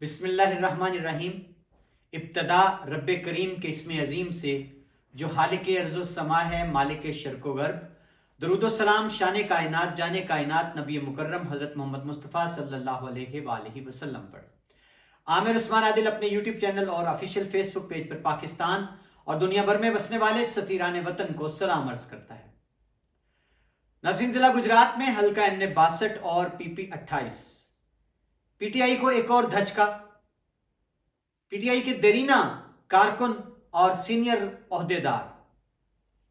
بسم اللہ الرحمن الرحیم۔ ابتدا رب کریم کے اسم عظیم سے جو خالق ارض و سما ہے، مالک شرق و غرب۔ درود و سلام شان کائنات جان کائنات نبی مکرم حضرت محمد مصطفیٰ صلی اللہ علیہ وآلہ وسلم پر۔ عامر عثمان عادل اپنے یوٹیوب چینل اور آفیشیل فیس بک پیج پر پاکستان اور دنیا بھر میں بسنے والے سفیران وطن کو سلام عرض کرتا ہے۔ ناظرین، ضلع گجرات میں حلقہ N 62 اور PP 28 پی ٹی آئی کو ایک اور دھچکا۔ پی ٹی آئی کے دیرینہ کارکن اور سینئر عہدیدار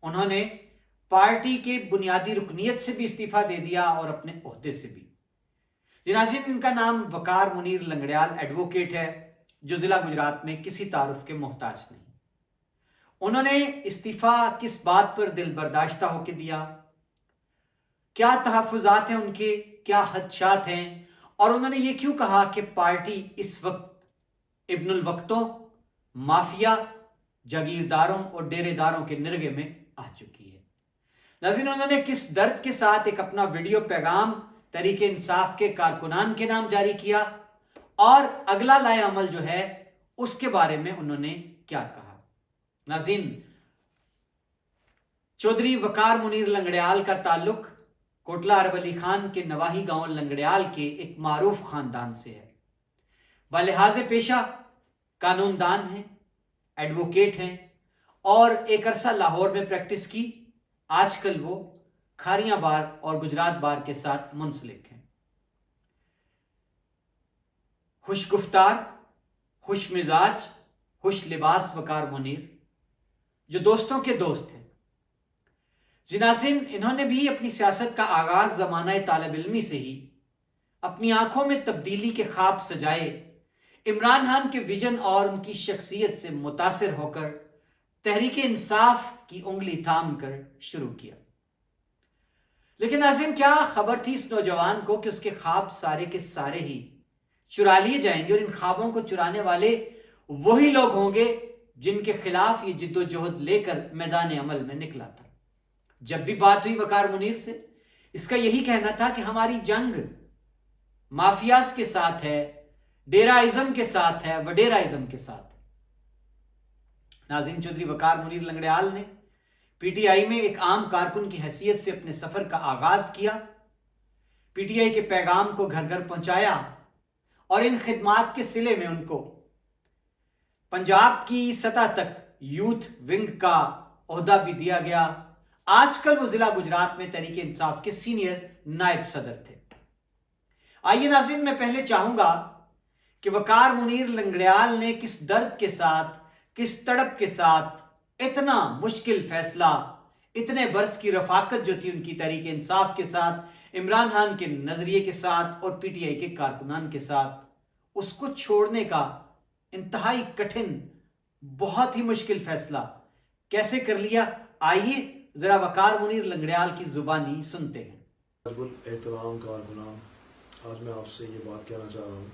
انہوں نے پارٹی کے بنیادی رکنیت سے بھی استعفیٰ دے دیا اور اپنے عہدے سے بھی۔ ناظرین، ان کا نام وقار منیر لنگڑیال ایڈوکیٹ ہے، جو ضلع گجرات میں کسی تعارف کے محتاج نہیں۔ انہوں نے استعفیٰ کس بات پر دل برداشتہ ہو کے دیا، کیا تحفظات ہیں ان کے، کیا خدشات ہیں، اور انہوں نے یہ کیوں کہا کہ پارٹی اس وقت ابن الوقتوں، مافیا، جاگیرداروں اور ڈیرے داروں کے نرغے میں آ چکی ہے۔ ناظرین، انہوں نے کس درد کے ساتھ ایک اپنا ویڈیو پیغام تحریک انصاف کے کارکنان کے نام جاری کیا، اور اگلا لائحہ عمل جو ہے اس کے بارے میں انہوں نے کیا کہا۔ ناظرین، چودھری وقار منیر لنگڑیال کا تعلق کوٹلہ عرب علی خان کے نواحی گاؤں لنگڑیال کے ایک معروف خاندان سے ہے۔ بلحاظ پیشہ قانون دان ہیں، ایڈوکیٹ ہیں، اور ایک عرصہ لاہور میں پریکٹس کی۔ آج کل وہ کھاریاں بار اور گجرات بار کے ساتھ منسلک ہیں۔ خوش گفتار، خوش مزاج، خوش لباس وقار منیر، جو دوستوں کے دوست ہیں۔ ناظرین، انہوں نے بھی اپنی سیاست کا آغاز زمانہ طالب علمی سے ہی اپنی آنکھوں میں تبدیلی کے خواب سجائے عمران خان کے ویژن اور ان کی شخصیت سے متاثر ہو کر تحریک انصاف کی انگلی تھام کر شروع کیا۔ لیکن ناظرین، کیا خبر تھی اس نوجوان کو کہ اس کے خواب سارے کے سارے ہی چرا لیے جائیں گے، اور ان خوابوں کو چرانے والے وہی لوگ ہوں گے جن کے خلاف یہ جد و جہد لے کر میدان عمل میں نکلا تھا۔ جب بھی بات ہوئی وقار منیر سے، اس کا یہی کہنا تھا کہ ہماری جنگ مافیاز کے ساتھ ہے، ڈیرہ ازم کے ساتھ ہے، وڈیرہ ازم کے ساتھ ہے۔ ناظرین، چودھری وقار منیر لنگڑیال نے پی ٹی آئی میں ایک عام کارکن کی حیثیت سے اپنے سفر کا آغاز کیا، پی ٹی آئی کے پیغام کو گھر گھر پہنچایا، اور ان خدمات کے صلے میں ان کو پنجاب کی سطح تک یوتھ ونگ کا عہدہ بھی دیا گیا۔ آج کل وہ ضلع گجرات میں تحریک انصاف کے سینئر نائب صدر تھے۔ آئیے ناظرین، میں پہلے چاہوں گا کہ وقار منیر لنگڑیال نے کس درد کے ساتھ، کس تڑپ کے ساتھ اتنا مشکل فیصلہ، اتنے برس کی رفاقت جو تھی ان کی تحریک انصاف کے ساتھ، عمران خان کے نظریے کے ساتھ اور پی ٹی آئی کے کارکنان کے ساتھ، اس کو چھوڑنے کا انتہائی کٹھن، بہت ہی مشکل فیصلہ کیسے کر لیا۔ آئیے ذرا وقار منیر لنگڑیال کی زبانی سنتے ہیں۔ احترام کارکنان، آج میں آپ سے یہ بات کہنا چاہ رہا ہوں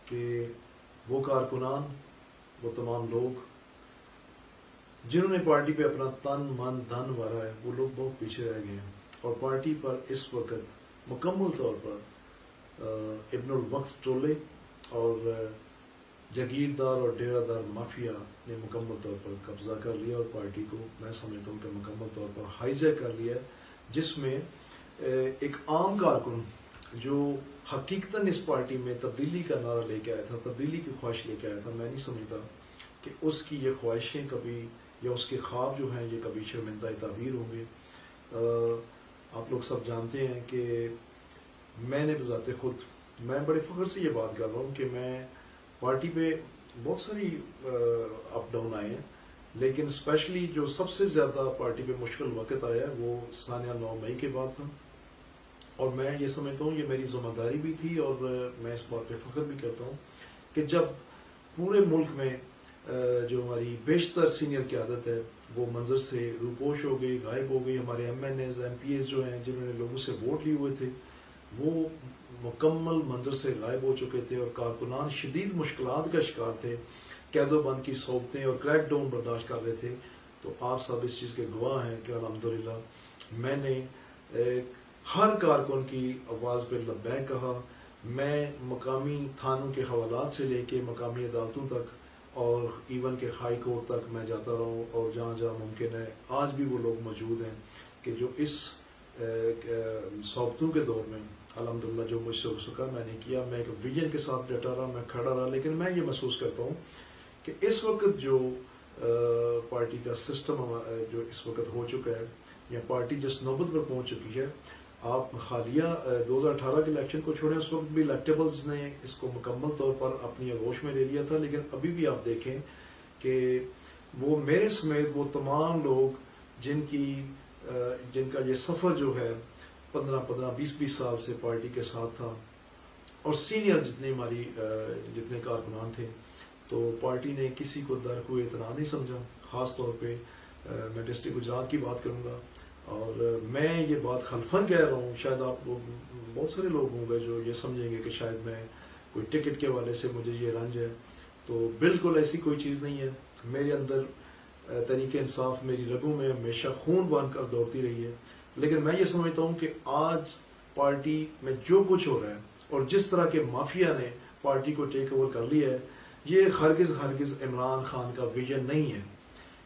کہ وہ کارکنان، وہ تمام لوگ جنہوں نے پارٹی پہ اپنا تن من دھن وارا ہے، وہ لوگ بہت پیچھے رہ گئے ہیں، اور پارٹی پر اس وقت مکمل طور پر ابن الوقت ٹولے اور جاگیردار اور ڈیرہ دار مافیا نے مکمل طور پر قبضہ کر لیا، اور پارٹی کو میں سمجھتا ہوں کہ مکمل طور پر ہائی جیک کر لیا، جس میں ایک عام کارکن جو حقیقتاً اس پارٹی میں تبدیلی کا نعرہ لے کے آیا تھا، تبدیلی کی خواہش لے کے آیا تھا، میں نہیں سمجھتا کہ اس کی یہ خواہشیں کبھی، یا اس کے خواب جو ہیں، یہ کبھی شرمندہ تعبیر ہوں گے۔ آپ لوگ سب جانتے ہیں کہ میں نے بذات خود، میں بڑے فخر سے یہ بات کر رہا ہوں کہ میں پارٹی پہ بہت ساری اپ ڈاؤن آئے ہیں، لیکن اسپیشلی جو سب سے زیادہ پارٹی پہ مشکل وقت آیا ہے وہ ثانیہ 9 مئی کے بعد تھا، اور میں یہ سمجھتا ہوں یہ میری ذمہ داری بھی تھی، اور میں اس بات پہ فخر بھی کرتا ہوں کہ جب پورے ملک میں جو ہماری بیشتر سینئر قیادت ہے وہ منظر سے روپوش ہو گئی، غائب ہو گئی، ہمارے M N As, M P As جو ہیں جنہوں نے لوگوں سے ووٹ لیے ہوئے تھے وہ مکمل منظر سے غائب ہو چکے تھے، اور کارکنان شدید مشکلات کا شکار تھے، قید و بند کی صحبتیں اور کریک ڈاؤن برداشت کر رہے تھے۔ تو آپ سب اس چیز کے گواہ ہیں کہ الحمدللہ میں نے ہر کارکن کی آواز پہ لبیک کہا، میں مقامی تھانوں کے حوالات سے لے کے مقامی عدالتوں تک اور ایون کہ ہائی کورٹ تک میں جاتا رہا ہوں، اور جہاں جہاں ممکن ہے آج بھی وہ لوگ موجود ہیں کہ جو اس صحبتوں کے دور میں الحمدللہ جو مجھ سے ہو سکا میں نے کیا. میں ایک ویژن کے ساتھ ڈٹا رہا، میں کھڑا رہا. لیکن میں یہ محسوس کرتا ہوں کہ اس وقت جو پارٹی کا سسٹم جو اس وقت ہو چکا ہے، یا پارٹی جس نوبت پر پہنچ چکی ہے، آپ حالیہ 2018 کے الیکشن کو چھوڑیں، اس وقت بھی الیکٹیبلز نے اس کو مکمل طور پر اپنی آغوش میں لے لیا تھا. لیکن ابھی بھی آپ دیکھیں کہ وہ میرے سمیت وہ تمام لوگ جن کا یہ سفر جو ہے 15-20 سال سے پارٹی کے ساتھ تھا، اور سینئر جتنے کارکنان تھے، تو پارٹی نے کسی کو در کوئی اعتنا نہیں سمجھا. خاص طور پہ میں ڈسٹرکٹ گجرات کی بات کروں گا، اور میں یہ بات خلفاً کہہ رہا ہوں. شاید آپ لوگ بہت سارے لوگ ہوں گے جو یہ سمجھیں گے کہ شاید میں کوئی ٹکٹ کے حوالے سے مجھے یہ رنج ہے. تو بالکل ایسی کوئی چیز نہیں ہے. میرے اندر تحریک انصاف میری رگوں میں ہمیشہ خون بان کر دوڑتی رہی ہے. لیکن میں یہ سمجھتا ہوں کہ آج پارٹی میں جو کچھ ہو رہا ہے اور جس طرح کے مافیا نے پارٹی کو ٹیک اوور کر لیا ہے، یہ ہرگز عمران خان کا ویژن نہیں ہے.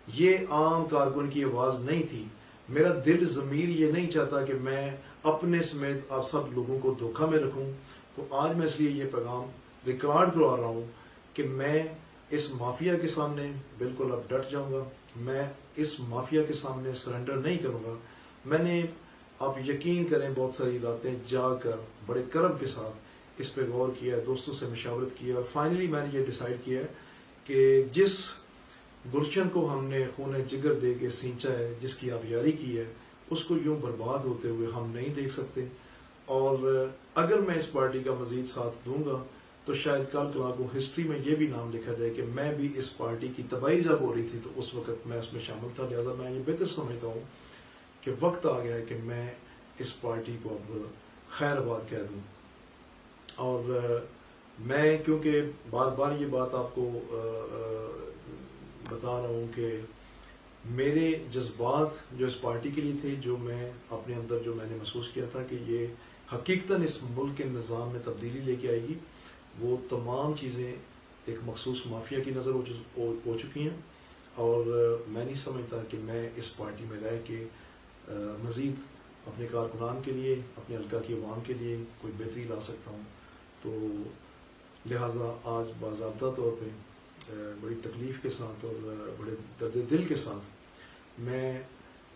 یہ عام کارکن کی آواز نہیں تھی. میرا دل ضمیر یہ نہیں چاہتا کہ میں اپنے سمیت آپ سب لوگوں کو دھوکہ میں رکھوں. تو آج میں اس لیے یہ پیغام ریکارڈ کروا رہا ہوں کہ میں اس مافیا کے سامنے بالکل اب ڈٹ جاؤں گا. میں اس مافیا کے سامنے سرنڈر نہیں کروں گا. میں نے، آپ یقین کریں، بہت ساری راتیں جاگ کر بڑے کرم کے ساتھ اس پہ غور کیا ہے، دوستوں سے مشاورت کی ہے، اور فائنلی میں نے یہ ڈیسائیڈ کیا ہے کہ جس گلشن کو ہم نے خون جگر دے کے سینچا ہے، جس کی آبیاری کی ہے، اس کو یوں برباد ہوتے ہوئے ہم نہیں دیکھ سکتے. اور اگر میں اس پارٹی کا مزید ساتھ دوں گا تو شاید کل کو ہسٹری میں یہ بھی نام لکھا جائے کہ میں بھی اس پارٹی کی تباہی جب ہو رہی تھی تو اس وقت میں اس میں شامل تھا. لہٰذا میں یہ بہتر سمجھتا ہوں کہ وقت آ گیا ہے کہ میں اس پارٹی کو اب خیر آباد کہہ دوں. اور میں کیونکہ بار بار یہ بات آپ کو بتا رہا ہوں کہ میرے جذبات جو اس پارٹی کے لیے تھے، جو میں اپنے اندر جو میں نے محسوس کیا تھا کہ یہ حقیقتاً اس ملک کے نظام میں تبدیلی لے کے آئے گی، وہ تمام چیزیں ایک مخصوص مافیا کی نظر ہو چکی ہیں. اور میں نہیں سمجھتا کہ میں اس پارٹی میں رہ کے مزید اپنے کارکنان کے لیے، اپنے حلقہ کی عوام کے لیے کوئی بہتری لا سکتا ہوں. تو لہٰذا آج باضابطہ طور پہ بڑی تکلیف کے ساتھ اور بڑے درد دل کے ساتھ میں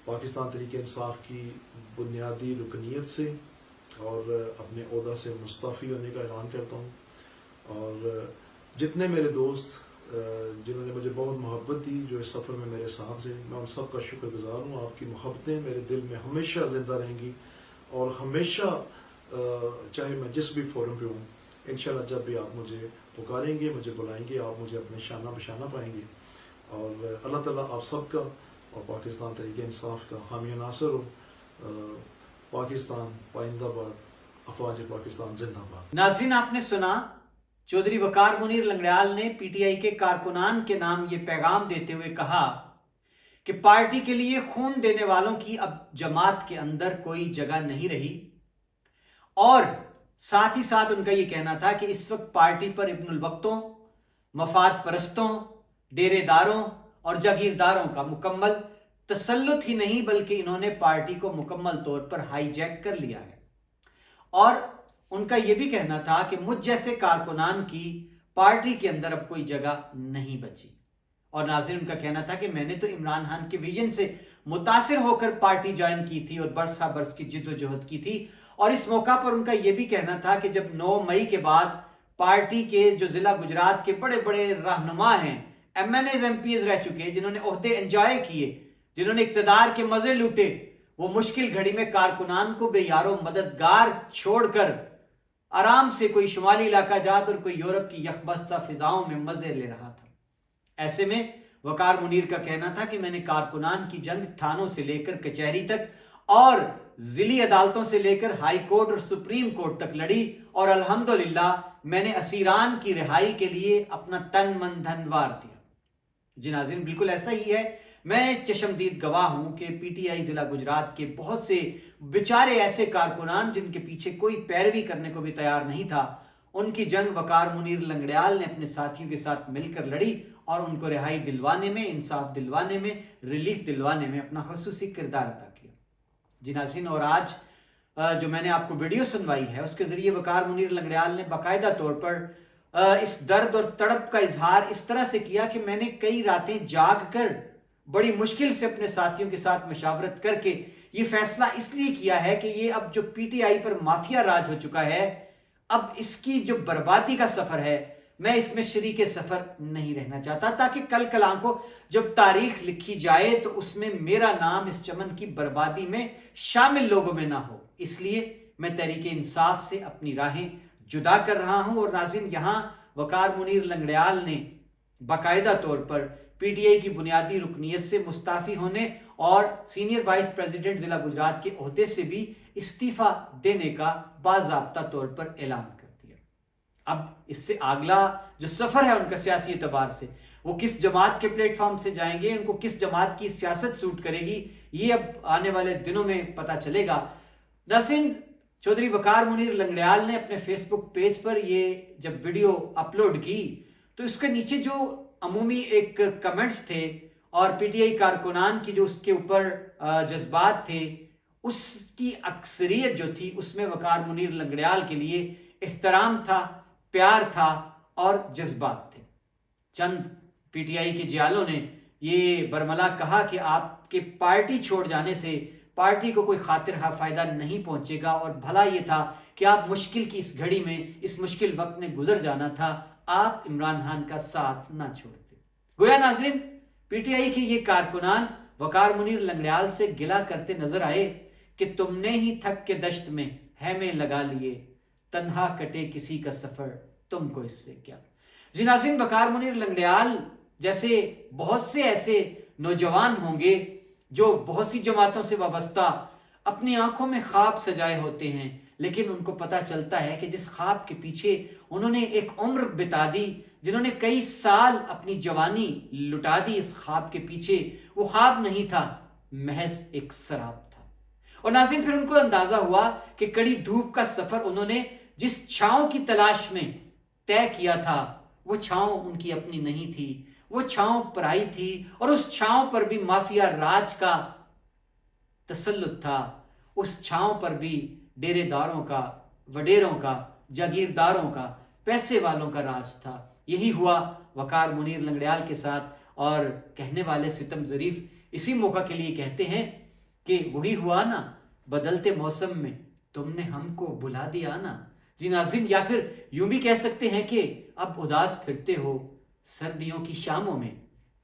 پاکستان تحریک انصاف کی بنیادی رکنیت سے اور اپنے عہدہ سے مستعفی ہونے کا اعلان کرتا ہوں. اور جتنے میرے دوست جنہوں نے مجھے بہت محبت دی، جو اس سفر میں میرے ساتھ رہے، میں ان سب کا شکر گزار ہوں. آپ کی محبتیں میرے دل میں ہمیشہ زندہ رہیں گی، اور ہمیشہ چاہے میں جس بھی فورم پہ ہوں، انشاءاللہ جب بھی آپ مجھے پکاریں گے، مجھے بلائیں گے، آپ مجھے اپنے شانہ بشانہ پائیں گے. اور اللہ تعالیٰ آپ سب کا اور پاکستان تحریک انصاف کا حامی ناصر ہو. پاکستان پائندہ باد، افواج پاکستان زندہ باد. ناظرین، آپ نے سنا چودھری وقار منیر لنگڑیال نے پی ٹی آئی کے کارکنان کے نام یہ پیغام دیتے ہوئے کہا کہ پارٹی کے لیے خون دینے والوں کی اب جماعت کے اندر کوئی جگہ نہیں رہی. اور ساتھ ہی ساتھ ان کا یہ کہنا تھا کہ اس وقت پارٹی پر ابن الوقتوں، مفاد پرستوں، ڈیرے داروں اور جاگیرداروں کا مکمل تسلط ہی نہیں، بلکہ انہوں نے پارٹی کو مکمل طور پر ہائی جیک کر لیا ہے. اور ان کا یہ بھی کہنا تھا کہ مجھ جیسے کارکنان کی پارٹی کے اندر اب کوئی جگہ نہیں بچی. اور ناظرین، ان کا کہنا تھا کہ میں نے تو عمران خان کے ویژن سے متاثر ہو کر پارٹی جوائن کی تھی اور برس ہا برس کی جد و جہد کی تھی. اور اس موقع پر ان کا یہ بھی کہنا تھا کہ جب 9 مئی کے بعد پارٹی کے جو ضلع گجرات کے بڑے بڑے رہنما ہیں، M N As, M P As رہ چکے، جنہوں نے عہدے انجوائے کیے، جنہوں نے اقتدار کے مزے لوٹے، وہ مشکل گھڑی میں کارکنان کو بے یار و مددگار چھوڑ کر آرام سے کوئی شمالی علاقہ جات اور کوئی یورپ کی یکبستہ فضاؤں میں مزے لے رہا تھا. ایسے میں وقار منیر کا کہنا تھا کہ میں نے کارکنان کی جنگ تھانوں سے لے کر کچہری تک اور ضلعی عدالتوں سے لے کر ہائی کورٹ اور سپریم کورٹ تک لڑی، اور الحمدللہ میں نے اسیران کی رہائی کے لیے اپنا تن من دھن وار دیا. جی ناظرین، بالکل ایسا ہی ہے. میں چشمدید گواہ ہوں کہ پی ٹی آئی ضلع گجرات کے بہت سے بیچارے ایسے کارکنان جن کے پیچھے کوئی پیروی کرنے کو بھی تیار نہیں تھا، ان کی جنگ وقار منیر لنگڑیال نے اپنے ساتھیوں کے ساتھ مل کر لڑی اور ان کو رہائی دلوانے میں، انصاف دلوانے میں، ریلیف دلوانے میں اپنا خصوصی کردار ادا کیا۔ جی ناظرین، اور آج جو میں نے آپ کو ویڈیو سنوائی ہے اس کے ذریعے وقار منیر لنگڑیال نے باقاعدہ طور پر اس درد اور تڑپ کا اظہار اس طرح سے کیا کہ میں نے کئی راتیں جاگ کر بڑی مشکل سے اپنے ساتھیوں کے ساتھ مشاورت کر کے یہ فیصلہ اس لیے کیا ہے کہ یہ اب جو P T I per mafia راج ہو چکا ہے، اب اس کی جو بربادی کا سفر ہے، میں اس میں شریک سفر نہیں رہنا چاہتا، تاکہ کل کلاں کو جب تاریخ لکھی جائے تو اس میں میرا نام اس چمن کی بربادی میں شامل لوگوں میں نہ ہو۔ اس لیے میں تحریک انصاف سے اپنی راہیں جدا کر رہا ہوں۔ اور ناظرین، یہاں وقار منیر لنگڑیال نے باقاعدہ طور پر پی ٹی آئی کی بنیادی رکنیت سے مستعفی ہونے اور سینئر وائس پریزیڈنٹ ضلع گجرات کے عہدے سے بھی استعفیٰ دینے کا باضابطہ طور پر اعلان کر دیا۔ اب اس سے اگلا جو سفر ہے ان کا سیاسی اعتبار سے، وہ کس جماعت کے پلیٹ فارم سے جائیں گے، ان کو کس جماعت کی سیاست سوٹ کرے گی، یہ اب آنے والے دنوں میں پتہ چلے گا۔ ناظرین، چودھری وقار منیر لنگڑیال نے اپنے فیس بک پیج پر یہ جب ویڈیو اپلوڈ کی تو اس کے نیچے جو عمومی ایک کمنٹس تھے اور پی ٹی آئی کارکنان کی جو اس کے اوپر جذبات تھے، اس کی اکثریت جو تھی اس میں وقار منیر لنگڑیال کے لیے احترام تھا، پیار تھا اور جذبات تھے۔ چند پی ٹی آئی کے جیالوں نے یہ برملا کہا کہ آپ کے پارٹی چھوڑ جانے سے پارٹی کو کوئی خاطر فائدہ نہیں پہنچے گا، اور بھلا یہ تھا کہ آپ مشکل کی اس گھڑی میں، اس مشکل وقت میں گزر جانا تھا، آپ عمران خان کا ساتھ نہ چھوڑتے۔ گویا ناظرین، پی ٹی آئی کے یہ کارکنان وقار منیر لنگڑیال سے گلہ کرتے نظر آئے کہ تم نے ہی تھک کے دشت میں خیمے لگا لیے، تنہا کٹے کسی کا سفر، تم کو اس سے کیا۔ جی ناظرین، وقار منیر لنگڑیال جیسے بہت سے ایسے نوجوان ہوں گے جو بہت سی جماعتوں سے وابستہ اپنی آنکھوں میں خواب سجائے ہوتے ہیں، لیکن ان کو پتہ چلتا ہے کہ جس خواب کے پیچھے انہوں نے ایک عمر بتا دی، جنہوں نے کئی سال اپنی جوانی لٹا دی اس خواب کے پیچھے، وہ خواب نہیں تھا، محض ایک سراب تھا۔ اور ناظرین، پھر ان کو اندازہ ہوا کہ کڑی دھوپ کا سفر انہوں نے جس چھاؤں کی تلاش میں طے کیا تھا، وہ چھاؤں ان کی اپنی نہیں تھی، وہ چھاؤں پرائی تھی، اور اس چھاؤں پر بھی مافیا راج کا تسلط تھا، اس چھاؤں پر بھی ڈیرے داروں کا، وڈیروں کا، جاگیرداروں کا، پیسے والوں کا راج تھا۔ یہی ہوا وقار منیر لنگڑیال کے ساتھ، اور کہنے والے ستم ظریف اسی موقع کے لیے کہتے ہیں کہ وہی ہوا نا بدلتے موسم میں تم نے ہم کو بلا دیا نا۔ جی ناظرین، یا پھر یوں بھی کہہ سکتے ہیں کہ اب اداس پھرتے ہو سردیوں کی شاموں میں،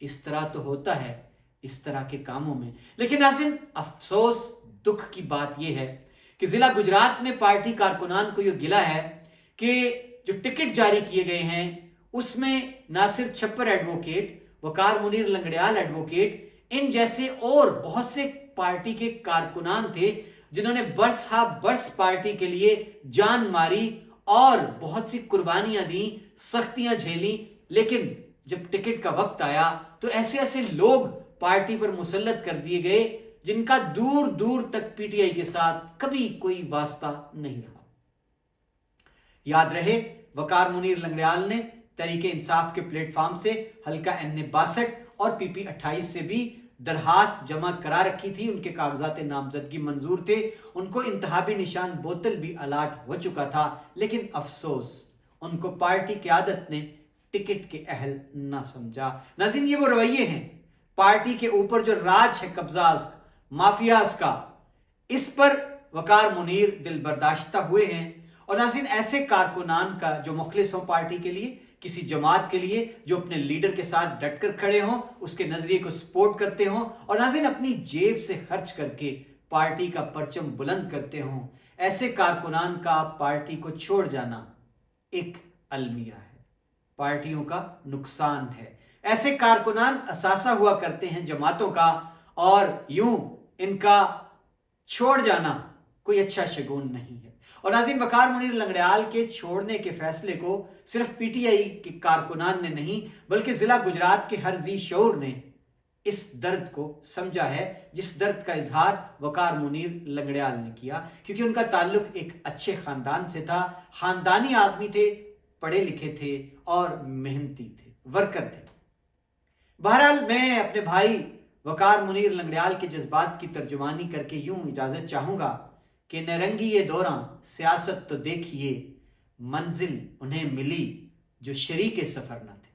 اس طرح تو ہوتا ہے اس طرح کے کاموں میں۔ لیکن ناظرین، افسوس دکھ کی بات یہ ہے کہ ضلع گجرات میں پارٹی کارکنان کو یہ گلہ ہے کہ جو ٹکٹ جاری کیے گئے ہیں اس میں ناصر چھپر ایڈوکیٹ، وقار منیر لنگڑیال ایڈوکیٹ، ان جیسے اور بہت سے پارٹی کے کارکنان تھے جنہوں نے برس ہا برس پارٹی کے لیے جان ماری اور بہت سی قربانیاں دیں، سختیاں جھیلی، لیکن جب ٹکٹ کا وقت آیا تو ایسے ایسے لوگ پارٹی پر مسلط کر دیے گئے جن کا دور دور تک پی ٹی آئی کے ساتھ کبھی کوئی واسطہ نہیں رہا۔ یاد رہے، وقار منیر لنگڑیال نے تحریک انصاف کے پلیٹ فارم سے حلقہ N62 اور PP 28 سے بھی درخواست جمع کرا رکھی تھی، ان کے کاغذات نامزدگی منظور تھے، ان کو انتخابی نشان بوتل بھی الاٹ ہو چکا تھا، لیکن افسوس ان کو پارٹی قیادت نے ٹکٹ کے اہل نہ سمجھا۔ ناظرین، یہ وہ رویے ہیں پارٹی کے اوپر جو راج ہے قبضاز مافیاز کا، اس پر وقار منیر دل برداشتہ ہوئے ہیں۔ اور ناظرین، ایسے کارکنان کا جو مخلص ہوں پارٹی کے لیے، کسی جماعت کے لیے، جو اپنے لیڈر کے ساتھ ڈٹ کر کھڑے ہوں، اس کے نظریے کو سپورٹ کرتے ہوں، اور ناظرین اپنی جیب سے خرچ کر کے پارٹی کا پرچم بلند کرتے ہوں، ایسے کارکنان کا پارٹی کو چھوڑ جانا ایک المیہ ہے، پارٹیوں کا نقصان ہے۔ ایسے کارکنان اثاثہ ہوا کرتے ہیں جماعتوں کا، اور یوں ان کا چھوڑ جانا کوئی اچھا شگون نہیں ہے۔ اور ناظرین، وقار منیر لنگڑیال کے چھوڑنے کے فیصلے کو صرف پی ٹی آئی کے کارکنان نے نہیں بلکہ ضلع گجرات کے ہر ذی شعور نے اس درد کو سمجھا ہے جس درد کا اظہار وقار منیر لنگڑیال نے کیا، کیونکہ ان کا تعلق ایک اچھے خاندان سے تھا، خاندانی آدمی تھے، پڑھے لکھے تھے اور محنتی تھے، ورکر تھے۔ بہرحال میں اپنے بھائی وقار منیر لنگڑیال کے جذبات کی ترجمانی کر کے یوں اجازت چاہوں گا کہ نرنگی یہ دوراں سیاست تو دیکھیے، منزل انہیں ملی جو شریک سفر نہ تھے۔